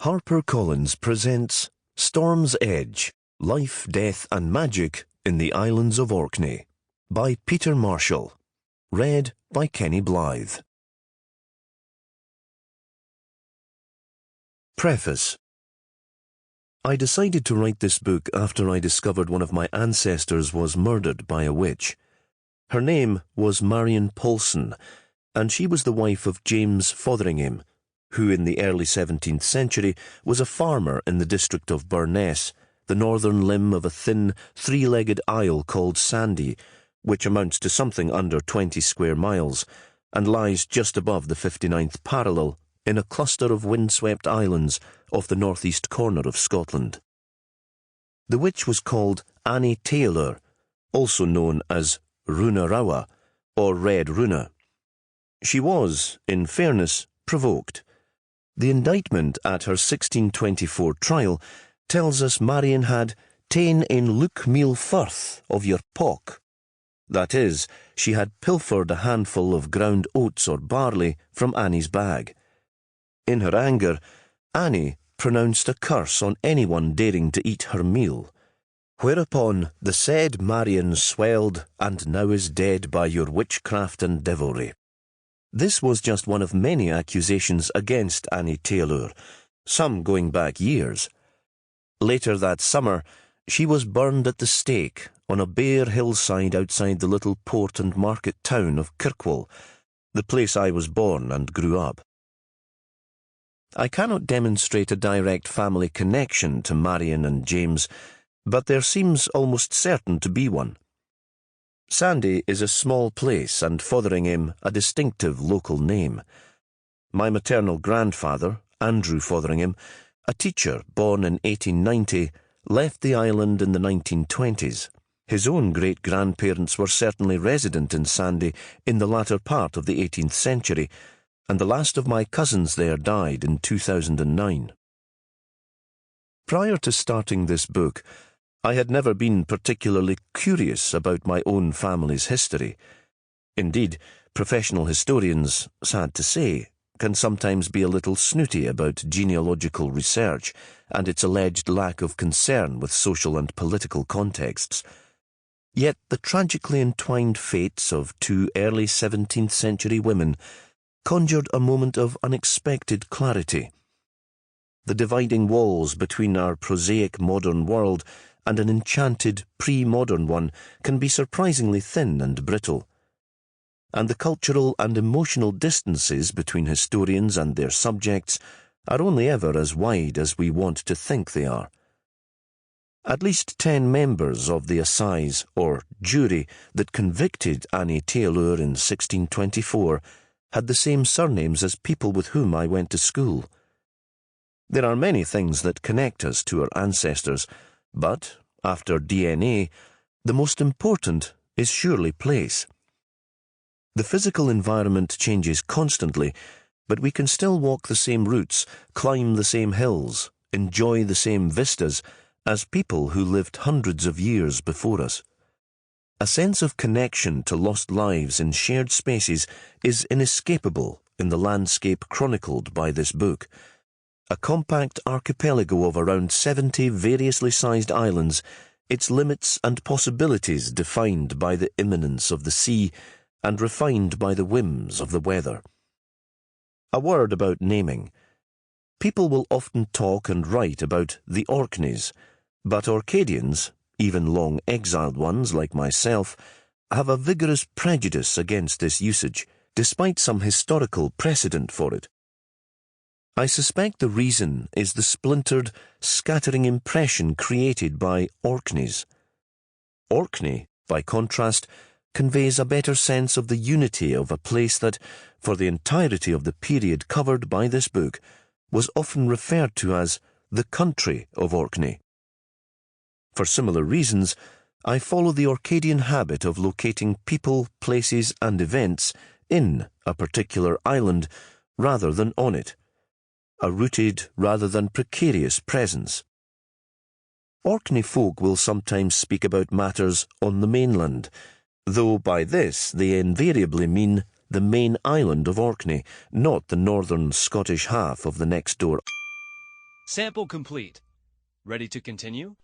HarperCollins presents Storm's Edge, Life, Death and Magic in the Islands of Orkney by Peter Marshall. Read by Kenny Blyth. Preface. I decided to write this book after I discovered one of my ancestors was murdered by a witch. Her name was Marion Paulson, and she was the wife of James Fotheringham, who in the early 17th century was a farmer in the district of Burness, the northern limb of a thin, three-legged isle called Sanday, which amounts to something under 20 square miles, and lies just above the 59th parallel in a cluster of windswept islands off the northeast corner of Scotland. The witch was called Annie Taylor, also known as Runarawa, or Red Runa. She was, in fairness, provoked. The indictment at her 1624 trial tells us Marion had ta'en in look meal firth of your pock. That is, she had pilfered a handful of ground oats or barley from Annie's bag. In her anger, Annie pronounced a curse on anyone daring to eat her meal, whereupon the said Marion swelled and now is dead by your witchcraft and devilry. This was just one of many accusations against Annie Taylor, some going back years. Later that summer, she was burned at the stake on a bare hillside outside the little port and market town of Kirkwall, the place I was born and grew up. I cannot demonstrate a direct family connection to Marion and James, but there seems almost certain to be one. Sanday is a small place and Fotheringham a distinctive local name. My maternal grandfather, Andrew Fotheringham, a teacher born in 1890, left the island in the 1920s. His own great-grandparents were certainly resident in Sanday in the latter part of the 18th century, and the last of my cousins there died in 2009. Prior to starting this book, I had never been particularly curious about my own family's history. Indeed, professional historians, sad to say, can sometimes be a little snooty about genealogical research and its alleged lack of concern with social and political contexts. Yet the tragically entwined fates of two early 17th century women conjured a moment of unexpected clarity. The dividing walls between our prosaic modern world and an enchanted pre-modern one can be surprisingly thin and brittle, and the cultural and emotional distances between historians and their subjects are only ever as wide as we want to think they are. At least 10 members of the assize, or jury, that convicted Annie Taylor in 1624 had the same surnames as people with whom I went to school. There are many things that connect us to our ancestors, but, after DNA, the most important is surely place. The physical environment changes constantly, but we can still walk the same routes, climb the same hills, enjoy the same vistas as people who lived hundreds of years before us. A sense of connection to lost lives in shared spaces is inescapable in the landscape chronicled by this book. A compact archipelago of around 70 variously sized islands, its limits and possibilities defined by the imminence of the sea and refined by the whims of the weather. A word about naming. People will often talk and write about the Orkneys, but Orcadians, even long exiled ones like myself, have a vigorous prejudice against this usage, despite some historical precedent for it. I suspect the reason is the splintered, scattering impression created by Orkneys. Orkney, by contrast, conveys a better sense of the unity of a place that, for the entirety of the period covered by this book, was often referred to as the country of Orkney. For similar reasons, I follow the Orcadian habit of locating people, places, and events in a particular island rather than on it. A rooted rather than precarious presence. Orkney folk will sometimes speak about matters on the mainland, though by this they invariably mean the main island of Orkney, not the northern Scottish half of the next door Sample complete. Ready to continue?